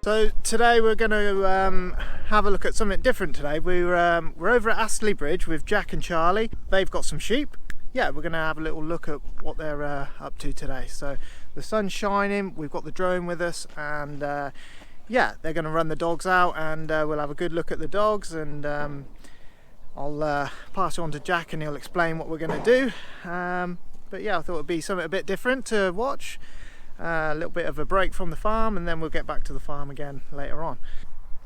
So today we're going to have a look at something different today. We're over at Astley Bridge with Jack and Charlie. They've got some sheep. Yeah, we're going to have a little look at what they're up to today. So the sun's shining, we've got the drone with us, and yeah, they're going to run the dogs out, and we'll have a good look at the dogs, and I'll pass it on to Jack and he'll explain what we're going to do. But yeah, I thought it would be something a bit different to watch. A little bit of a break from the farm, and then we'll get back to the farm again later on.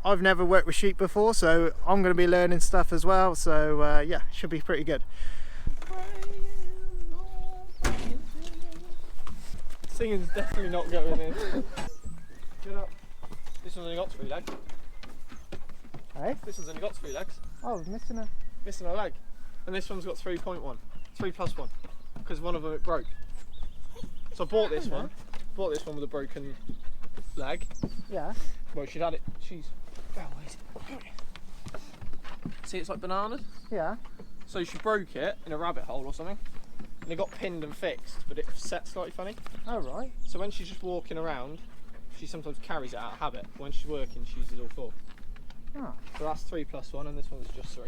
I've never worked with sheep before, so I'm going to be learning stuff as well, so yeah, should be pretty good. Singing's definitely not going in. Get up. This one's only got 3 legs. Hey? This one's only got 3 legs. Oh, missing a leg. And this one's got 3.1. 3 plus 1. Because one of them it broke. So I bought this one. Bought this one with a broken leg. Yeah. Well, she'd had it. She's. Oh, where's it? See, it's like bananas. Yeah. So she broke it in a rabbit hole or something, and it got pinned and fixed, but it set slightly funny. Oh right. So when she's just walking around, she sometimes carries it out of habit. When she's working, she uses all 4. Oh. So that's 3 plus 1, and this one's just 3.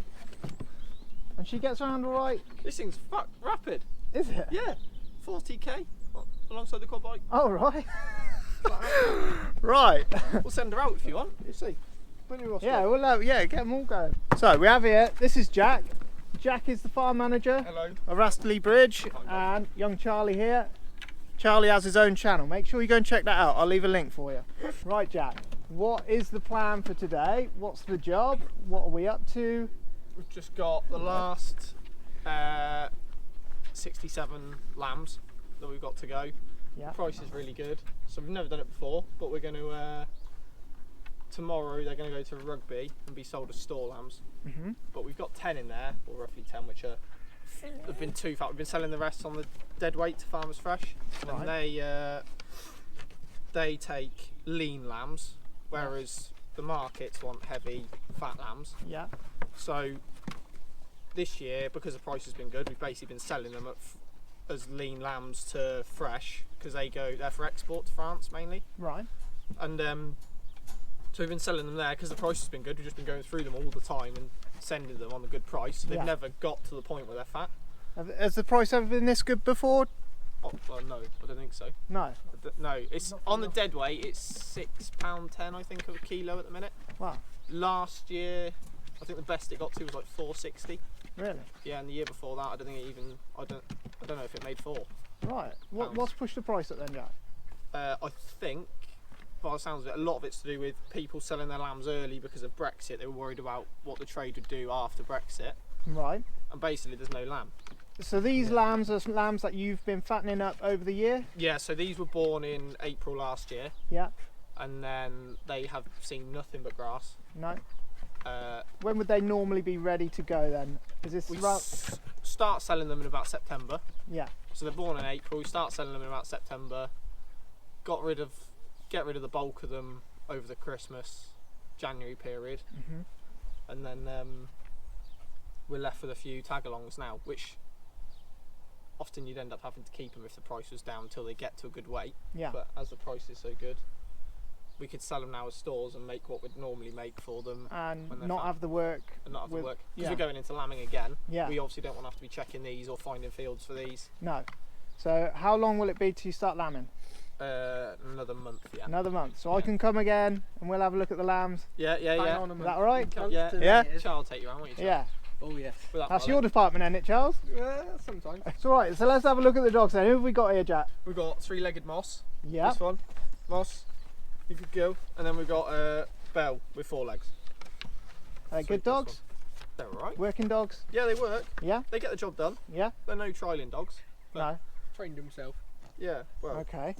And she gets around all right. This thing's rapid. Is it? Yeah. 40k alongside the quad bike. Oh right. Right. We'll send her out if you want. You see. Yeah, we'll get them all going. So we have here. This is Jack. Jack is the farm manager. Hello. Of Astley Bridge, and young Charlie here. Charlie has his own channel. Make sure you go and check that out. I'll leave a link for you. Right, Jack. What is the plan for today? What's the job? What are we up to? We've just got the last 67 lambs that we've got to go. Yeah. The price is really good. So we've never done it before, but we're going to tomorrow they're going to go to Rugby and be sold as store lambs. Mm-hmm. But we've got 10 in there, or roughly 10, which have been too fat. We've been selling the rest on the dead weight to Farmers Fresh, and they take lean lambs, whereas the markets want heavy fat lambs. Yeah. So this year, because the price has been good, we've basically been selling them as lean lambs to Fresh, because they're for export to France mainly. Right. And so we've been selling them there because the price has been good. We've just been going through them all the time and sending them on a good price. They've never got to the point where they're fat. Has the price ever been this good before? Oh, well, no, I don't think so. No. No, it's on the dead weight. It's £6.10, I think, a kilo at the minute. Wow. Last year, I think the best it got to was like £4.60. Really? Yeah, and the year before that, I don't think it even. I don't know if it made 4. Right. What's pushed the price up then, Jack? I think, by the sounds of it, a lot of it's to do with people selling their lambs early because of Brexit. They were worried about what the trade would do after Brexit. Right. And basically, there's no lamb. So these lambs are lambs that you've been fattening up over the year? Yeah, so these were born in April last year. Yeah. And then they have seen nothing but grass. No. When would they normally be ready to go then? Is this we start selling them in about September. Yeah. So they're born in April. We start selling them in about September. Get rid of the bulk of them over the Christmas, January period. Mm-hmm. And then we're left with a few tag-alongs now, which often you'd end up having to keep them if the price was down until they get to a good weight. Yeah. But as the price is so good, we could sell them now as stores and make what we'd normally make for them, and not have the work. And not have the work, because yeah. we're going into lambing again. Yeah. We obviously don't want to have to be checking these or finding fields for these. No. So how long will it be till you start lambing? Another month. Yeah. Another month. So I can come again and we'll have a look at the lambs. Yeah. Is that all right? Yeah. Yeah. Charles will take you around, won't you, Charles? Yeah. Oh yes. That's your department, isn't it, Charles? Yeah, sometimes. It's all right. So let's have a look at the dogs then. Who have we got here, Jack? We've got 3-legged Moss. Yeah. This one, Moss. You could go, and then we've got Bell with 4 legs. Are they good dogs? They're all right. Working dogs? Yeah, they work. Yeah. They get the job done. Yeah. They're no trialing dogs. No. Trained himself. Yeah. Well. Okay.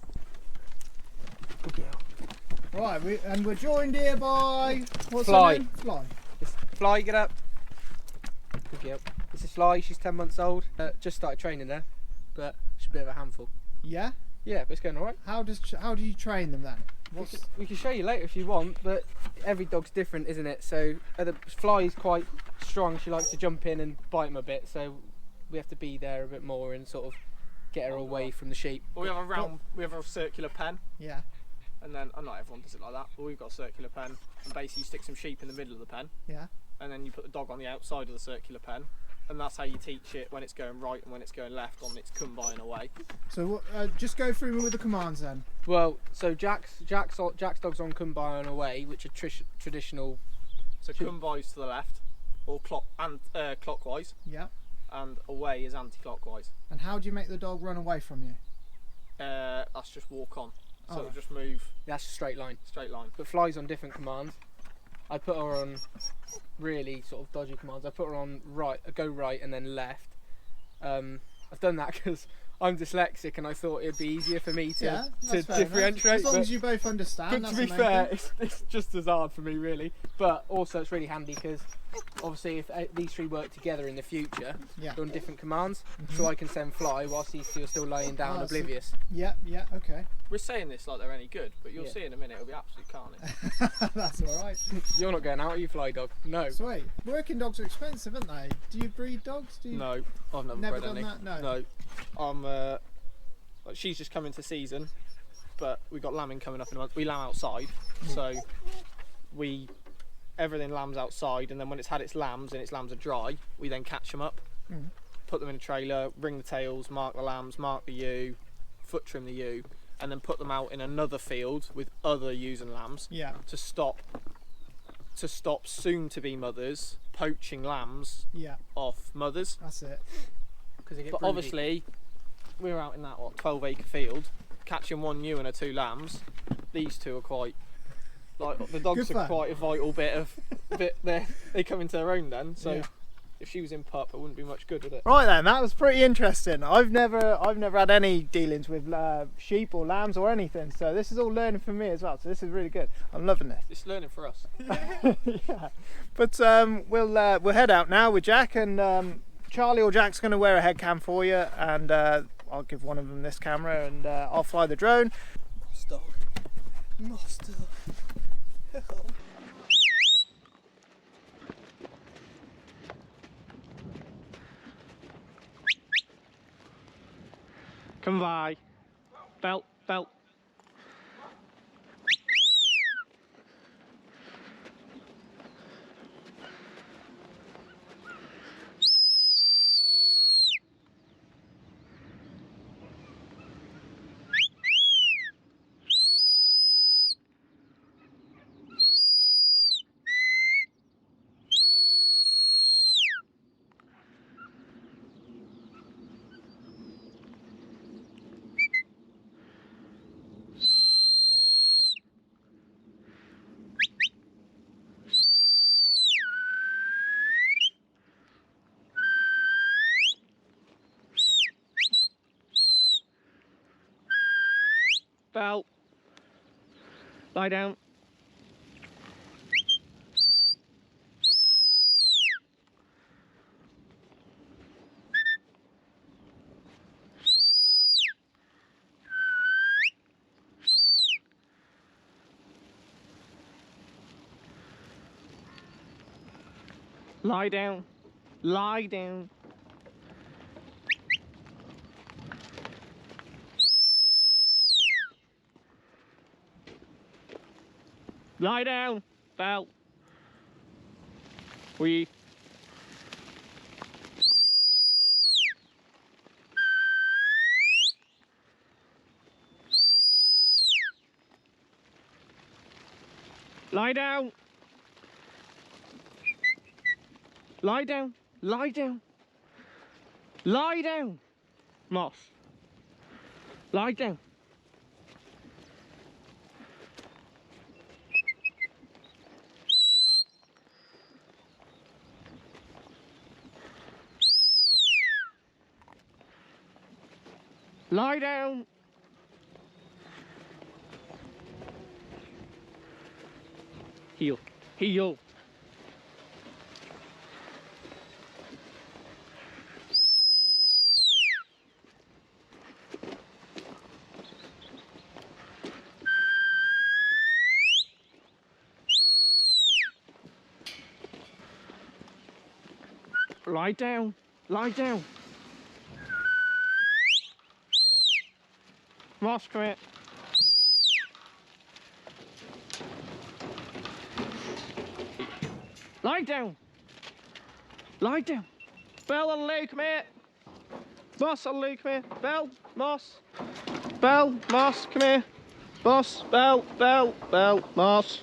Good girl. Right, we're joined here by what's Fly. her name? Fly. Fly, get up. Good girl. This is Fly, she's 10 months old. Just started training there, but she's a bit of a handful. Yeah. Yeah, but it's going alright. How do you train them then? We can show you later if you want, but every dog's different, isn't it? So Fly's quite strong. She likes to jump in and bite them a bit, so we have to be there a bit more and sort of get her away from the sheep. We have a circular pen. Yeah. and then not everyone does it like that, but we've got a circular pen, and basically you stick some sheep in the middle of the pen, Yeah. and then you put the dog on the outside of the circular pen, and that's how you teach it when it's going right and when it's going left on its come by and away. So just go through me with the commands then. Well, so Jack's dog's on come by and away, which are traditional. So come by's to the left, or clockwise, Yeah. and away is anti-clockwise. And how do you make the dog run away from you? That's just walk on. So Oh. it'll just move That's a straight line. straight line. But Fly's on different commands. I put her on really sort of dodgy commands. I put her on right, go right and then left. I've done that because I'm dyslexic and I thought it'd be easier for me to that's fair enough. differentiate. As long but- as you both understand. But that's to be the main fair, thing. it's just as hard for me really. But also it's really handy because obviously if these three work together in the future, Yeah. on different commands, so I can send Fly whilst these two are still laying down Oh, so- oblivious. Yeah. Okay. We're saying this like they're any good, but you'll Yeah. see in a minute it'll be absolute carnage. That's all right. You're not going out, are you, Fly dog? No. Sweet. Working dogs are expensive, aren't they? Do you breed dogs? Do you? No, I've never Never bred done any. that? No. No, I'm. Like, she's just coming to season, but we've got lambing coming up in a month. We lamb outside, so everything lambs outside, and then when it's had its lambs and its lambs are dry, we then catch them up, put them in a trailer, ring the tails, mark the lambs, mark the ewe, foot trim the ewe, and then put them out in another field with other ewes and lambs Yeah. to stop soon to be mothers poaching lambs Yeah. off mothers. That's it. Because they get But broody. obviously, we were out in that 12-acre field, catching one ewe and her two lambs. These two are quite like the dogs Good are fun. quite a vital bit. They come into their own then. So Yeah. if she was in pup, it wouldn't be much good, would it? Right then, that was pretty interesting. I've never had any dealings with sheep or lambs or anything, so this is all learning for me as well. So this is really good. I'm loving this. It's learning for us. Yeah. But we'll head out now with Jack, and Charlie or Jack's going to wear a head cam for you, and I'll give one of them this camera, and I'll fly the drone. Stop. Master. Come by. Belt. Belt. Lie down. Lie down. Lie down. Lie down, Belle. We. Lie down. Lie down. Lie down. Lie down. Moss. Lie down. Lie down. Heel. Heel. Lie down. Lie down. Moss, come here. Lie down. Lie down. Bell and Luke, mate. Boss and Luke, come here. Bell, Moss. Bell, Moss, come here. Boss, Bell, Bell, Bell, Moss.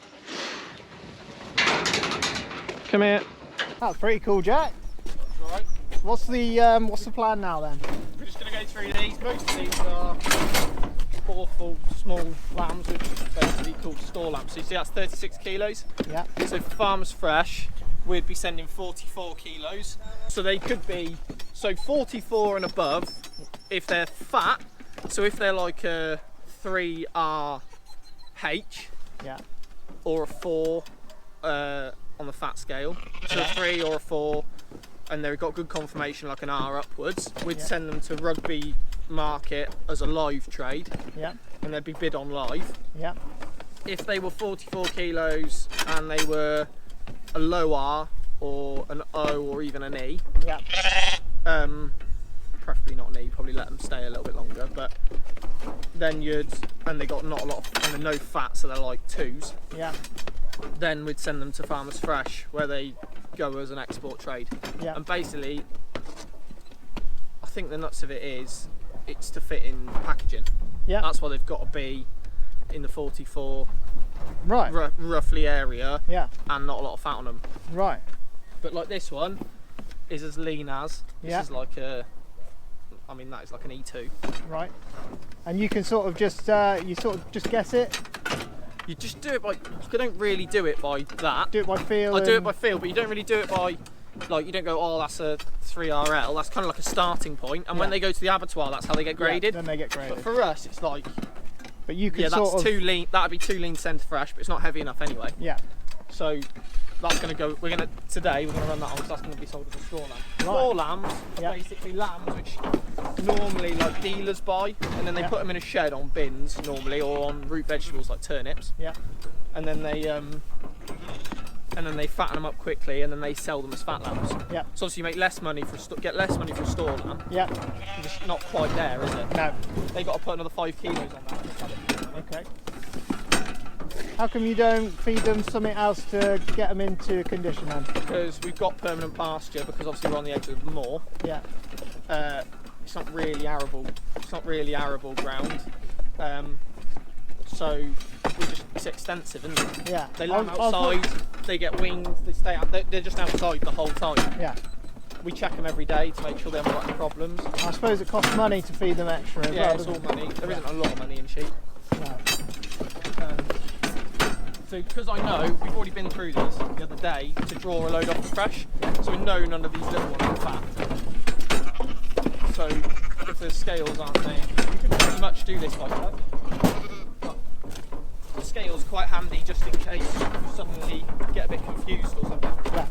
Come here. That's pretty cool, Jack. That's right. What's the plan now then? We're just going to go through these. Most of these are awful small lambs, which are basically called store lambs. So you see that's 36 kilos. Yeah. So for Farmers Fresh, we'd be sending 44 kilos. So they could be, so 44 and above if they're fat. So if they're like a 3RH Yeah. or a 4 on the fat scale, so a 3 or a 4, and they've got good conformation like an R upwards, we'd send them to Rugby Market as a live trade. Yeah. And they'd be bid on live. Yeah. If they were 44 kilos and they were a low R or an O or even an E, Yeah. preferably not an E, probably let them stay a little bit longer, but then and they got not a lot of, and they're no fat, so they're like 2s, Yeah. then we'd send them to Farmers Fresh where they go as an export trade. Yeah. And basically, I think the nuts of it is, it's to fit in packaging. Yeah. That's why they've got to be in the 44 Right. roughly area, Yeah. and not a lot of fat on them. Right. But like this one is as lean as, this Yeah. is like a, I mean that is like an E2. Right. And you can sort of just guess it. You just do it by, you don't really do it by that. Do it by feel. I do it and- by feel, but you don't really do it by, like you don't go, oh that's a 3RL, that's kind of like a starting point, and when Yeah. they go to the abattoir that's how they get Yeah, graded. then they get graded. But for us it's like, But you can yeah, sort that's of. too lean, that'd be too lean centre fresh, but it's not heavy enough anyway. Yeah. So that's going to go, today we're going to run that on because that's going to be sold as a store lamb. Store lambs are Yeah. basically lambs which normally like dealers buy, and then they Yeah. put them in a shed on bins normally, or on root vegetables like turnips, Yeah. and then they fatten them up quickly, and then they sell them as fat lambs. Yeah. So obviously you make less money get less money for a store lamb. Yeah. It's not quite there, is it? No. They got to put another 5 kilos on that. Okay. How come you don't feed them something else to get them into condition then? Because we've got permanent pasture, because obviously we're on the edge of the moor. Yeah. It's not really arable. It's not really arable ground. So it's extensive, isn't it? Yeah. They lamb outside. They get wings. They stay out. They're just outside the whole time. Yeah. We check them every day to make sure they haven't got any problems. I suppose it costs money to feed them extra as Yeah, well. it's all doesn't it? money. There isn't a lot of money in sheep. No. So because I know we've already been through this the other day to draw a load off the fresh, so we know none of these little ones are fat. So if the scales aren't there, you can pretty much do this by touch. The scale's quite handy just in case you suddenly get a bit confused or something. Yeah.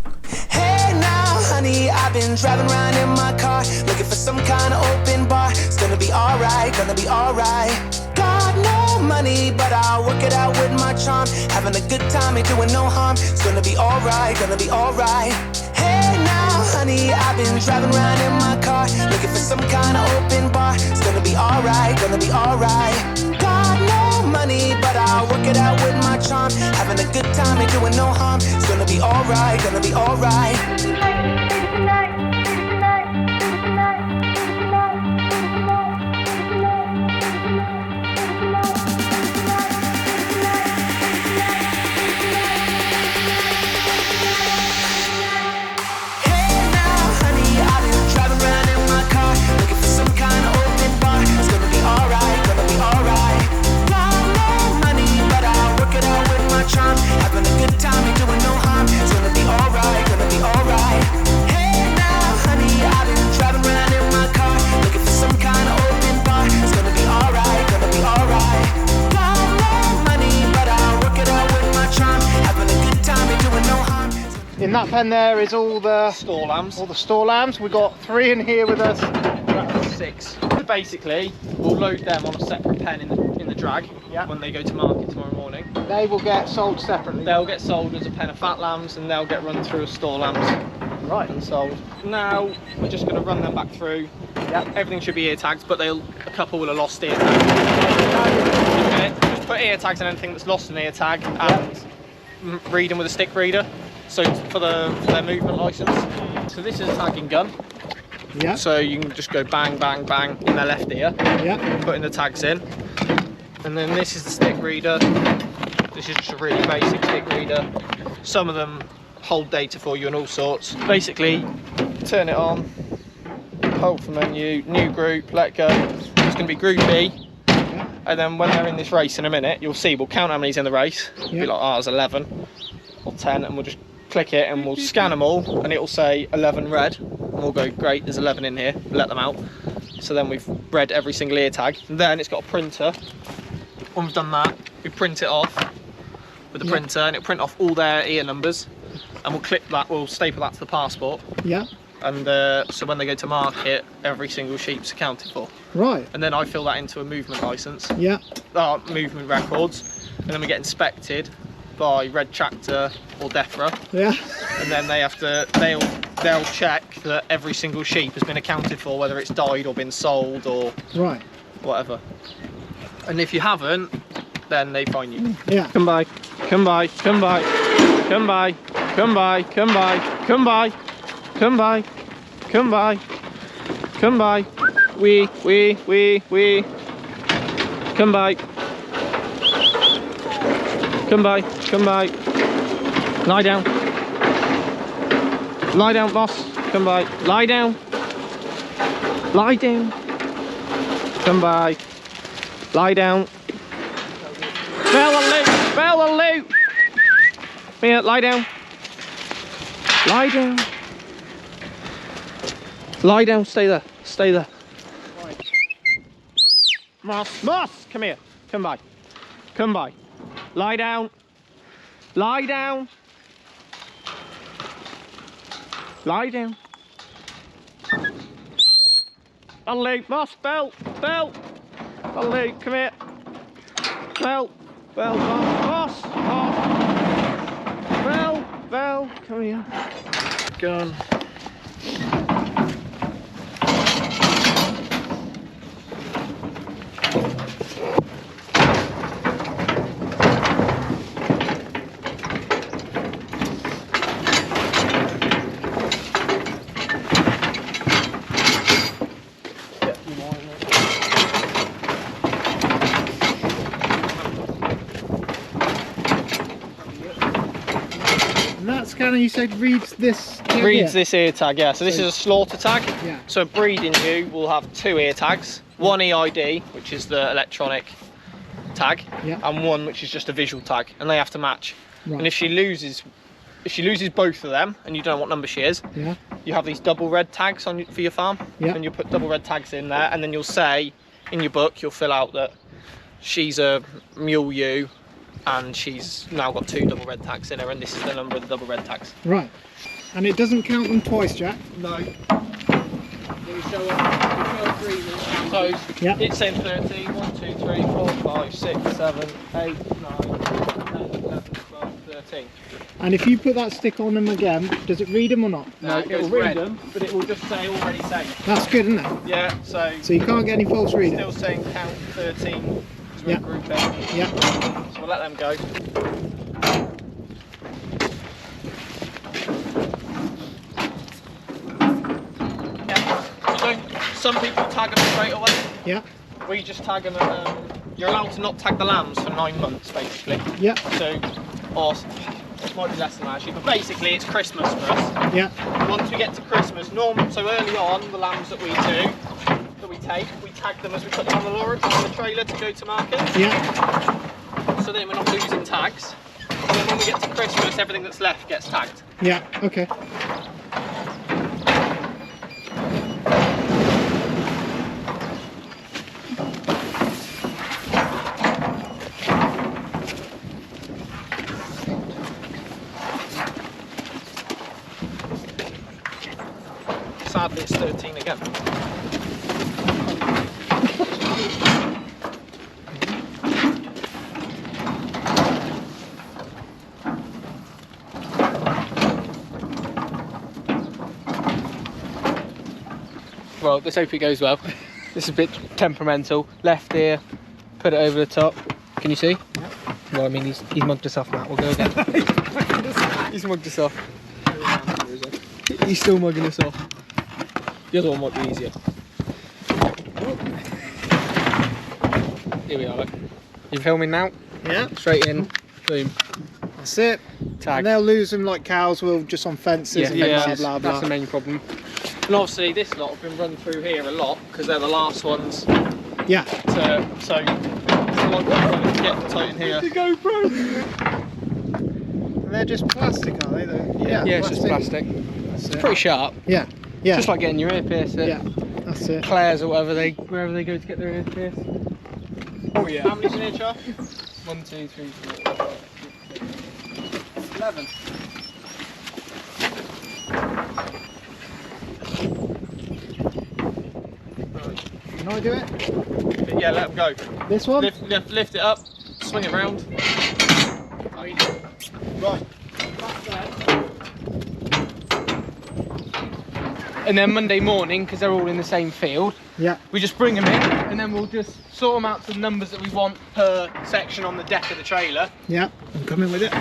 Hey now, honey, I've been driving around in my car, looking for some kind of open bar. It's gonna be alright, gonna be alright. Got no money, but I'll work it out with my charm. Having a good time, ain't doing no harm. It's gonna be alright, gonna be alright. Hey now, honey, I've been driving around in my car, looking for some kind of open bar. It's gonna be alright, gonna be alright. Got no money, but I'll work it out with my charm. Having a good time, ain't doing no harm. It's gonna be alright, gonna be alright. Hey now, honey, I've been driving around in my car, looking for some kind of open bar. It's gonna be alright, gonna be alright. Got no money, but I'll work it out with my charm. Having a good time, ain't doing no harm. It's gonna be alright, gonna be alright. Hey now, honey, I've been driving around in my car, looking for some kind of open bar. It's gonna be alright, gonna be alright. Got no money, but I'll work it out with my charm. Having a good time, ain't doing no harm. In that pen there is all the Store lambs. store lambs. We've got 3 in here with us. 6. Basically, we'll load them on a separate pen in the drag Yeah. when they go to market tomorrow morning. They will get sold separately. They'll get sold as a pen of fat lambs, and they'll get run through as store lambs Right. and sold. Now we're just going to run them back through. Yeah. Everything should be ear tagged, but a couple will have lost ear tags. Just put ear tags on anything that's lost an ear tag, and read them with a stick reader. So for their movement license. So this is a tagging gun. Yeah. So you can just go bang, bang, bang in their left ear. Yeah. Putting the tags in. And then this is the stick reader. This is just a really basic stick reader. Some of them hold data for you and all sorts. Basically, turn it on, hold for menu, new group, let go. It's going to be group B. Yeah. And then when they're in this race in a minute, you'll see, we'll count how many's in the race. It'll be like, there's 11 or 10, and we'll just click it and we'll scan them all, and it'll say 11 red. And we'll go, great, there's 11 in here, let them out. So then we've read every single ear tag. And then it's got a printer. When we've done that, we print it off with the printer, and it'll print off all their ear numbers. And we'll clip that, we'll staple that to the passport. Yeah. And so when they go to market, every single sheep's accounted for. Right. And then I fill that into a movement license. Yeah. Movement records. And then we get inspected by Red Tractor or DEFRA. Yeah. And then they'll check that every single sheep has been accounted for, whether it's died or been sold or Right. whatever. And if you haven't, then they fine you. Yeah. Come by, come by, come by, come by, come by, come by, come by, come by, come by, come by. We, come by. Come by, come by. Lie down. Lie down, boss. Come by. Lie down. Lie down. Come by. Lie down. Bell and loop. Bell and loop. Here, lie down. Lie down. Lie down. Stay there. Stay there. Moss. Moss. Come here. Come by. Come by. Lie down. Lie down. Lie down. Astley, Moss, Bell, Bell. Astley, come here. Bell, Bell, Moss, Moss. Bell, Bell, come here. Gun. And that scanner, you said, reads this tag Reads here? this ear tag, yeah. So this is a slaughter tag. Yeah. So a breeding ewe will have 2 ear tags. One EID, which is the electronic tag, Yeah. and one which is just a visual tag, and they have to match. Right. And if she loses both of them, and you don't know what number she is, Yeah. you have these double red tags on for your farm, Yeah. and you put double red tags in there, and then you'll say in your book, you'll fill out that she's a mule ewe, and she's now got 2 double red tags in her, and this is the number of the double red tags. Right. And it doesn't count them twice, Jack? No. They show up agreement. So Yeah. it's saying 13, 1, 2, 3, 4, 5, 6, 7, 8, 9, 10, 11, 12, 13. And if you put that stick on them again, does it read them or not? No, it it will goes read red. them, but it will just say already saved. That's good, isn't it? Yeah, so So you can't get any false reading? still saying count 13 as Yeah. group A. Yeah. So we'll let them go. Yeah. So some people tag them straight away. Yeah. We just tag them at, you're allowed to not tag the lambs for 9 months basically. Yeah. So, or it might be less than that actually, but basically it's Christmas for us. Yeah. Once we get to Christmas, so early on, the lambs that we take, we tag them as we put them on the lorry, on the trailer to go to market. Yeah. So then we're not losing tags. And then when we get to Christmas, everything that's left gets tagged. Yeah. Okay. Sadly, it's 13 again. Well, let's hope it goes well. This is a bit temperamental. Left ear, put it over the top. Can you see? Well, I mean, he's mugged us off, Matt. We'll go again. He's mugged us off. He's still mugging us off. The other one might be easier. Here we are, look. You filming now? Yeah. Straight in. Boom. That's it. Tag. And they'll lose them like cows will, just on fences and blah, blah, blah. That's the main problem. And obviously this lot have been run through here a lot because they're the last ones. Yeah. So like to get tight in here. The GoPro. They're just plastic, are they? Yeah, it's just plastic. That's It's it. pretty sharp. Yeah. Yeah. Just like getting your ear pierced at Yeah. That's it. Claire's or wherever they go to get their ear pierced. Oh yeah. How many's in here, Char? 1, 2, 3, 4, 5, 6, 11. Can I do it? Yeah, let them go. This one? Lift it up, swing it round. Right. And then Monday morning, because they're all in the same field, Yeah. we just bring them in and then we'll just sort them out to the numbers that we want per section on the deck of the trailer. Yeah. I'm coming with it.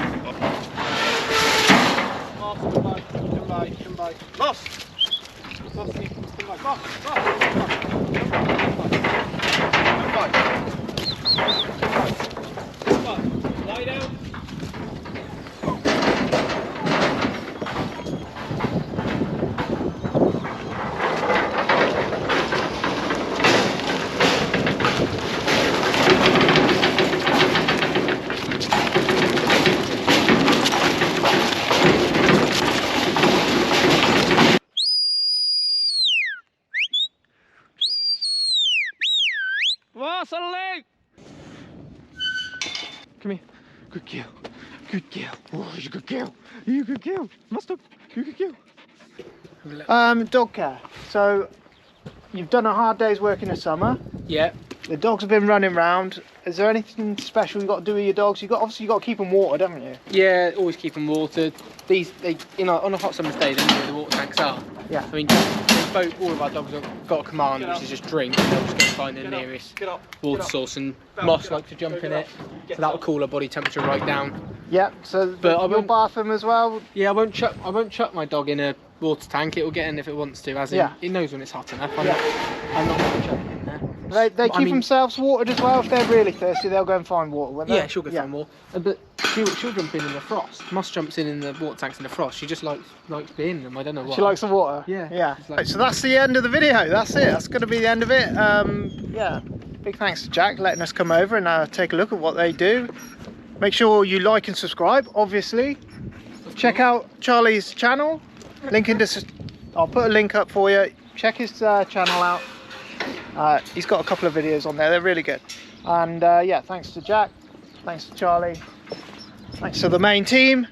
Boss, come by. Boss! Boss, come by. Boss! Come by. Lie down. Astley! Come here. Good girl. Good girl. Oh, you're a good girl. You're a good girl. Mustard. You're a good girl. Dog care. So you've done a hard day's work in the summer. Yeah. The dogs have been running around. Is there anything special you got to do with your dogs? Obviously you got to keep them watered, haven't you? Yeah, always keep them watered. They on a hot summer's day, they know where the water tanks are. Yeah. I mean, all of our dogs have got a command, which is just drink. They'll just go find the nearest water source, and Moss likes to jump in it, so that'll cool her body temperature right down. Yeah. So But I you'll won't- bath them as well. Yeah, I won't chuck my dog in a water tank. It'll get in if it wants to, as in, Yeah. it knows when it's hot enough. I'm Yeah. not going to chuck it in there. They I keep mean- themselves watered as well. If they're really thirsty, they'll go and find water. Won't they? Yeah, she'll go find more. But she'll jump in the frost. Moss jumps in the water tanks in the frost. She just likes being in them. I don't know why. She likes the water. Yeah. Yeah. She's like- Right, so that's the end of the video. That's it. That's going to be the end of it. Yeah. Big thanks to Jack letting us come over and take a look at what they do. Make sure you like and subscribe. Obviously, check out Charlie's channel. Link in I'll put a link up for you. Check his channel out. He's got a couple of videos on there. They're really good. And yeah, thanks to Jack. Thanks to Charlie. Thanks to the main team.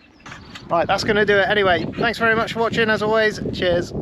Right, that's going to do it. Anyway, thanks very much for watching as always. Cheers.